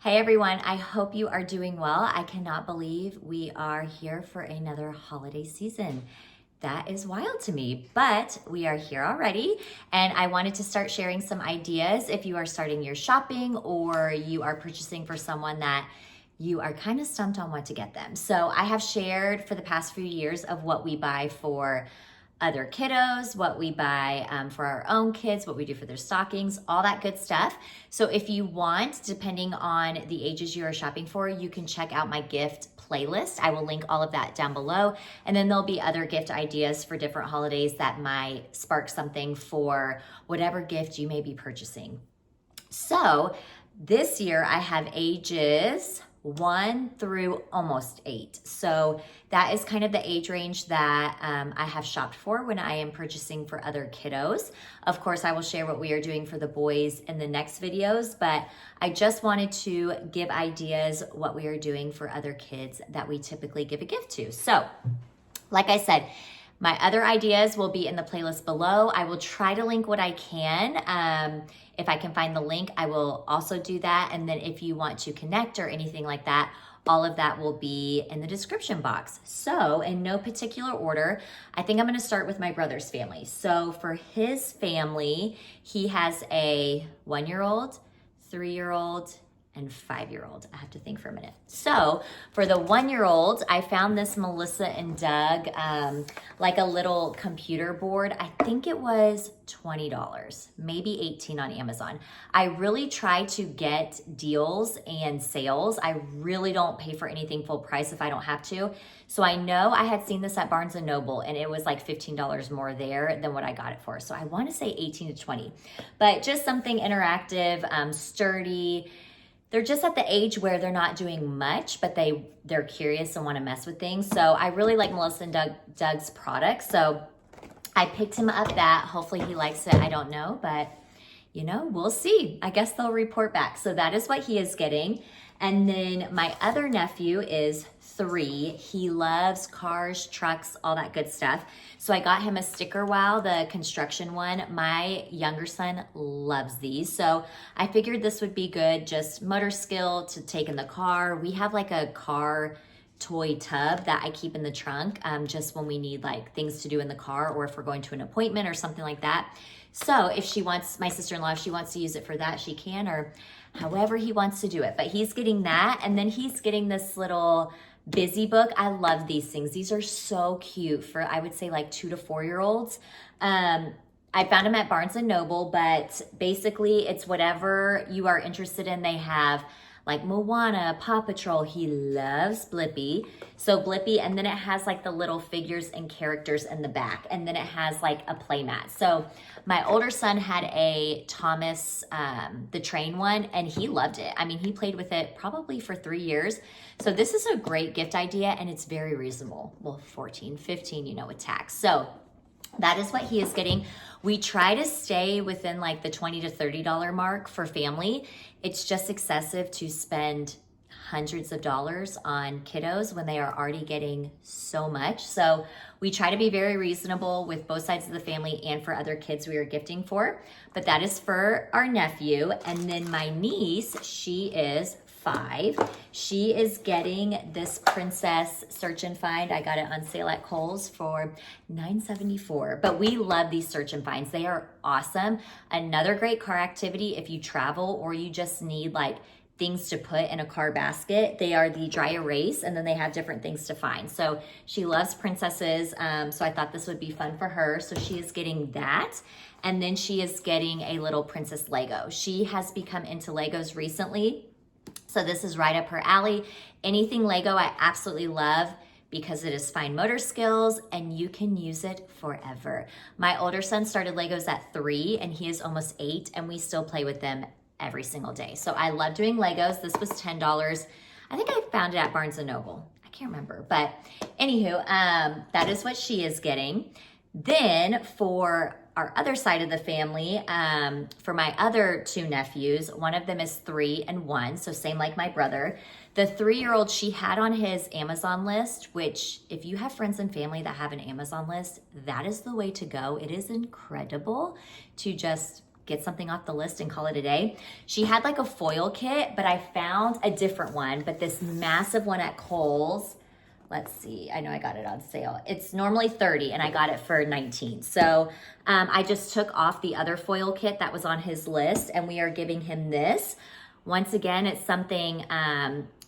Hey everyone, I hope you are doing well. I cannot believe we are here for another holiday season. That is wild to me, but we are here already, and I wanted to start sharing some ideas if you are starting your shopping or you are purchasing for someone that you are kind of stumped on what to get them. So I have shared for the past few years of what we buy for other kiddos, what we buy for our own kids, what we do for their stockings, all that good stuff. So if you want, depending on the ages you are shopping for, you can check out my gift playlist. I will link all of that down below. And then there'll be other gift ideas for different holidays that might spark something for whatever gift you may be purchasing. So this year I have ages 1 through almost 8. So that is kind of the age range that I have shopped for when I am purchasing for other kiddos. Of course, I will share what we are doing for the boys in the next videos, but I just wanted to give ideas what we are doing for other kids that we typically give a gift to. So, like I said, my other ideas will be in the playlist below. I will try to link what I can. If I can find the link, I will also do that. And then if you want to connect or anything like that, all of that will be in the description box. So in no particular order, I think I'm gonna start with my brother's family. So for his family, he has a 1-year-old, 3-year-old, and 5-year-old. I have to think for a minute. So for the 1-year-old, I found this Melissa and Doug, like a little computer board. I think it was $20, maybe $18 on Amazon. I really try to get deals and sales. I really don't pay for anything full price if I don't have to. So I know I had seen this at Barnes & Noble and it was like $15 more there than what I got it for. So I wanna say 18 to 20, but just something interactive, sturdy. They're just at the age where they're not doing much, but they're curious and want to mess with things. So I really like Melissa and Doug's products. So I picked him up that. Hopefully he likes it. I don't know, but we'll see. I guess they'll report back. So that is what he is getting. And then my other nephew is 3. He loves cars, trucks, all that good stuff. So I got him a sticker wow, the construction one. My younger son loves these. So I figured this would be good, just motor skill to take in the car. We have like a car toy tub that I keep in the trunk just when we need like things to do in the car or if we're going to an appointment or something like that. So if she wants, my sister-in-law, if she wants to use it for that, she can, or however he wants to do it. But he's getting that, and then he's getting this little busy book. I love these things. These are so cute for, I would say, like 2 to 4-year-olds. I found them at Barnes & Noble, but basically it's whatever you are interested in. They have like Moana, Paw Patrol. He loves Blippi. So Blippi, and then it has like the little figures and characters in the back. And then it has like a play mat. So my older son had a Thomas the Train one, and he loved it. I mean, he played with it probably for 3 years. So this is a great gift idea, and it's very reasonable. Well, 14, 15, with tax. So that is what he is getting. We try to stay within like the $20 to $30 mark for family. It's just excessive to spend hundreds of dollars on kiddos when they are already getting so much. So we try to be very reasonable with both sides of the family and for other kids we are gifting for. But that is for our nephew. And then my niece, she is 5. She is getting this Princess Search and Find. I got it on sale at Kohl's for $9.74. But we love these Search and Finds. They are awesome. Another great car activity if you travel or you just need like things to put in a car basket. They are the dry erase, and then they have different things to find. So she loves princesses, so I thought this would be fun for her. So she is getting that. And then she is getting a little princess Lego. She has become into Legos recently. So this is right up her alley. Anything Lego I absolutely love because it is fine motor skills and you can use it forever. My older son started Legos at 3 and he is almost 8 and we still play with them every single day. So I love doing Legos. This was $10. I think I found it at Barnes & Noble. I can't remember, but anywho, that is what she is getting. Then for our other side of the family, for my other 2 nephews, one of them is 3 and 1, so same like my brother. The 3-year-old she had on his Amazon list, which if you have friends and family that have an Amazon list, that is the way to go. It is incredible to just get something off the list and call it a day. She had like a foil kit, but I found a different one, but this massive one at Kohl's, let's see, I know I got it on sale. It's normally $30 and I got it for $19. So I just took off the other foil kit that was on his list and we are giving him this. Once again, it's something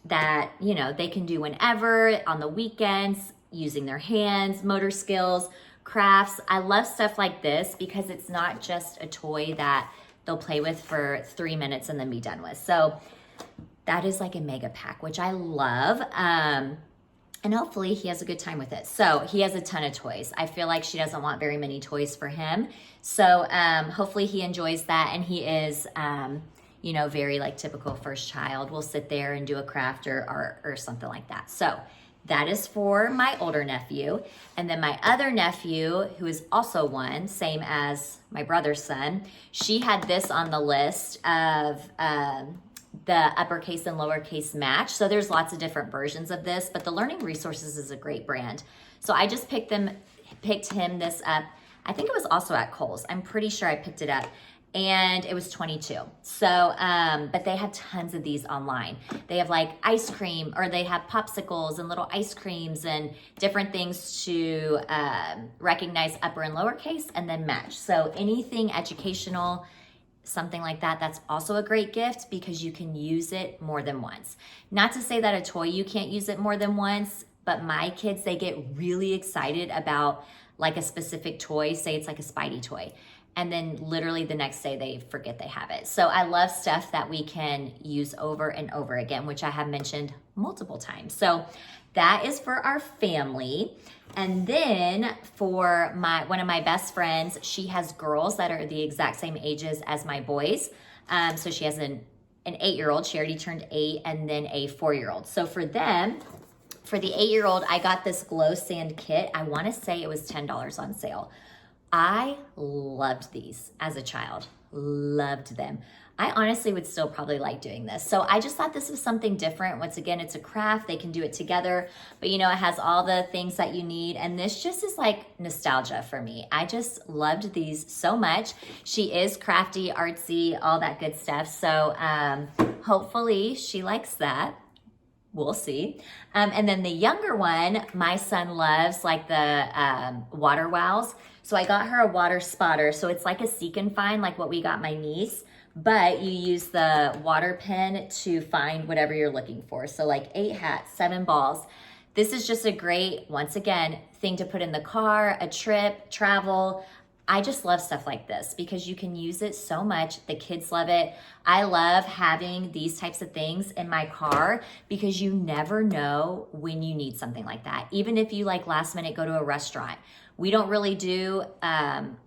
that, you know, they can do whenever, on the weekends, using their hands, motor skills, crafts. I love stuff like this because it's not just a toy that they'll play with for 3 minutes and then be done with. So that is like a mega pack, which I love. And hopefully he has a good time with it. So he has a ton of toys. I feel like she doesn't want very many toys for him. So hopefully he enjoys that. And he is, you know, very like typical first child. We'll sit there and do a craft or art or something like that. So that is for my older nephew. And then my other nephew, who is also one, same as my brother's son, she had this on the list of the uppercase and lowercase match. So there's lots of different versions of this, but the Learning Resources is a great brand. So I just picked him this up. I think it was also at Kohl's. I'm pretty sure I picked it up. And it was $22. So, but they have tons of these online. They have like ice cream, or they have popsicles and little ice creams and different things to recognize upper and lowercase and then match. So anything educational, something like that, that's also a great gift because you can use it more than once. Not to say that a toy, you can't use it more than once, but my kids, they get really excited about like a specific toy. Say it's like a Spidey toy. And then literally the next day they forget they have it. So I love stuff that we can use over and over again, which I have mentioned multiple times. So that is for our family. And then for one of my best friends, she has girls that are the exact same ages as my boys. So she has an 8-year-old, she already turned 8, and then a 4-year-old. So for them, for the 8-year-old, I got this glow sand kit. I wanna say it was $10 on sale. I loved these as a child, loved them. I honestly would still probably like doing this. So I just thought this was something different. Once again, it's a craft, they can do it together, but you know, it has all the things that you need. And this just is like nostalgia for me. I just loved these so much. She is crafty, artsy, all that good stuff. So hopefully she likes that. We'll see. And then the younger one, my son loves like the water wows. So I got her a water spotter. So it's like a seek and find, like what we got my niece, but you use the water pen to find whatever you're looking for. So like 8 hats, 7 balls. This is just a great, once again, thing to put in the car, a trip, travel. I just love stuff like this because you can use it so much. The kids love it. I love having these types of things in my car because you never know when you need something like that. Even if you like last minute go to a restaurant. We don't really do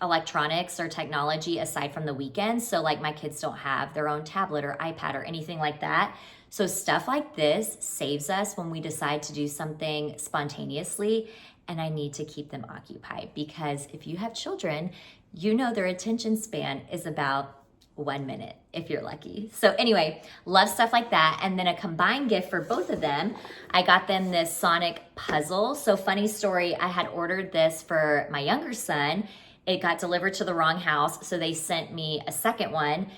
electronics or technology aside from the weekends. So like my kids don't have their own tablet or iPad or anything like that. So stuff like this saves us when we decide to do something spontaneously. And I need to keep them occupied because if you have children, you know their attention span is about 1 minute if you're lucky. So anyway, love stuff like that. And then a combined gift for both of them, I got them this Sonic puzzle. So funny story, I had ordered this for my younger son. It got delivered to the wrong house, so they sent me a second one.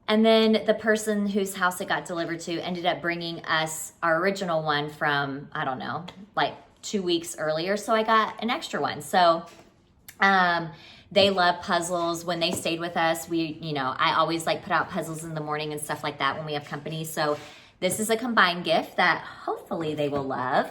And then the person whose house it got delivered to ended up bringing us our original one from, I don't know, like 2 weeks earlier. So I got an extra one. So they love puzzles. When they stayed with us, I always like put out puzzles in the morning and stuff like that when we have company. So this is a combined gift that hopefully they will love.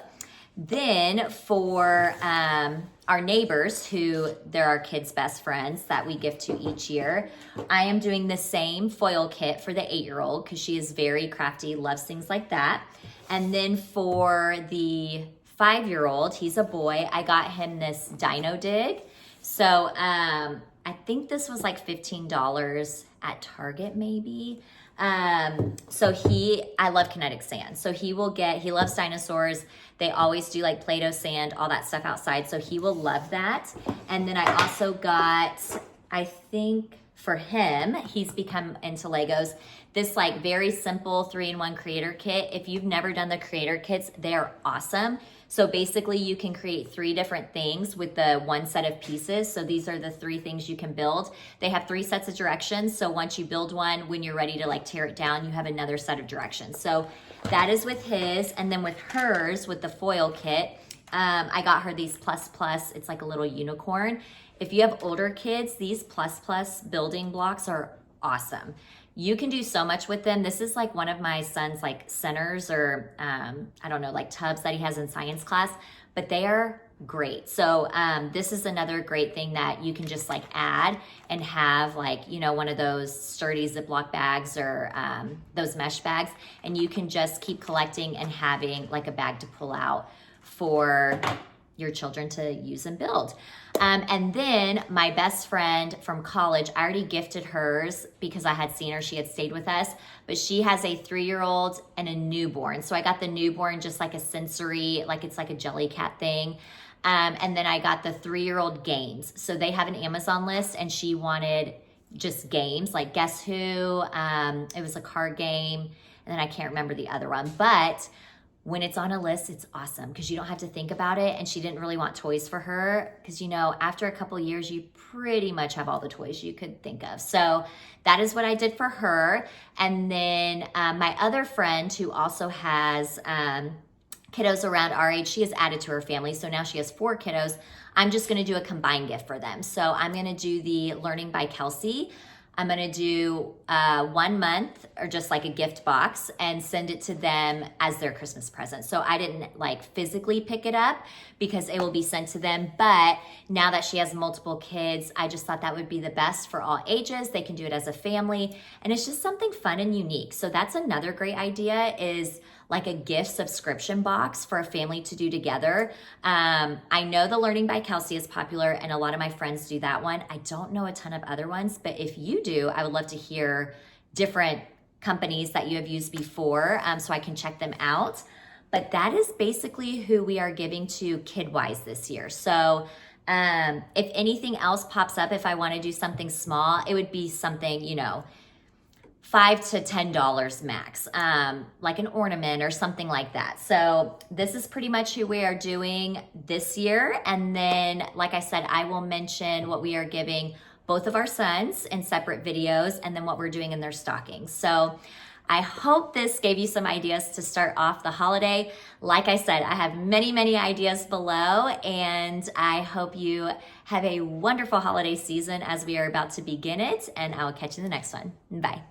Then for our neighbors, who they're our kids' best friends that we gift to each year, I am doing the same foil kit for the 8-year-old because she is very crafty, loves things like that. And then for the 5-year-old, he's a boy, I got him this dino dig. So I think this was like $15 at Target maybe. So I love kinetic sand. So he loves dinosaurs. They always do like Play-Doh sand, all that stuff outside. So he will love that. And then I also got, I think for him, he's become into Legos. This like very simple 3-in-1 creator kit. If you've never done the creator kits, they are awesome. So basically you can create 3 different things with the one set of pieces. So these are the 3 things you can build. They have 3 sets of directions. So once you build one, when you're ready to like tear it down, you have another set of directions. So that is with his. And then with hers, with the foil kit, I got her these plus plus. It's like a little unicorn. If you have older kids, these plus plus building blocks are awesome. You can do so much with them. This is like one of my son's like centers or I don't know, like tubs that he has in science class, but they are great. So this is another great thing that you can just like add and have like, you know, one of those sturdy Ziploc bags or those mesh bags, and you can just keep collecting and having like a bag to pull out for your children to use and build. And then my best friend from college, I already gifted hers because I had seen her, she had stayed with us, but she has a 3-year-old and a newborn. So I got the newborn just like a sensory, like it's like a jelly cat thing. And then I got the 3-year-old games. So they have an Amazon list and she wanted just games like Guess Who, it was a card game, and then I can't remember the other one, but when it's on a list, it's awesome because you don't have to think about it. And she didn't really want toys for her because, you know, after a couple of years, you pretty much have all the toys you could think of. So that is what I did for her. And then my other friend who also has kiddos around our age, she has added to her family. So now she has 4 kiddos. I'm just going to do a combined gift for them. So I'm going to do the Learning by Kelsey. I'm going to do 1 month or just like a gift box and send it to them as their Christmas present. So I didn't like physically pick it up because it will be sent to them. But now that she has multiple kids, I just thought that would be the best for all ages. They can do it as a family and it's just something fun and unique. So that's another great idea, is like a gift subscription box for a family to do together. I know the Learning by Kelsey is popular and a lot of my friends do that one. I don't know a ton of other ones, but if you do, I would love to hear different companies that you have used before so I can check them out. But that is basically who we are giving to KidWise this year. So if anything else pops up, if I want to do something small, it would be something, you know, $5 to $10 max, like an ornament or something like that. So this is pretty much who we are doing this year. And then, like I said, I will mention what we are giving both of our sons in separate videos and then what we're doing in their stockings. So I hope this gave you some ideas to start off the holiday. Like I said, I have many, many ideas below, and I hope you have a wonderful holiday season as we are about to begin it. And I will catch you in the next one. Bye.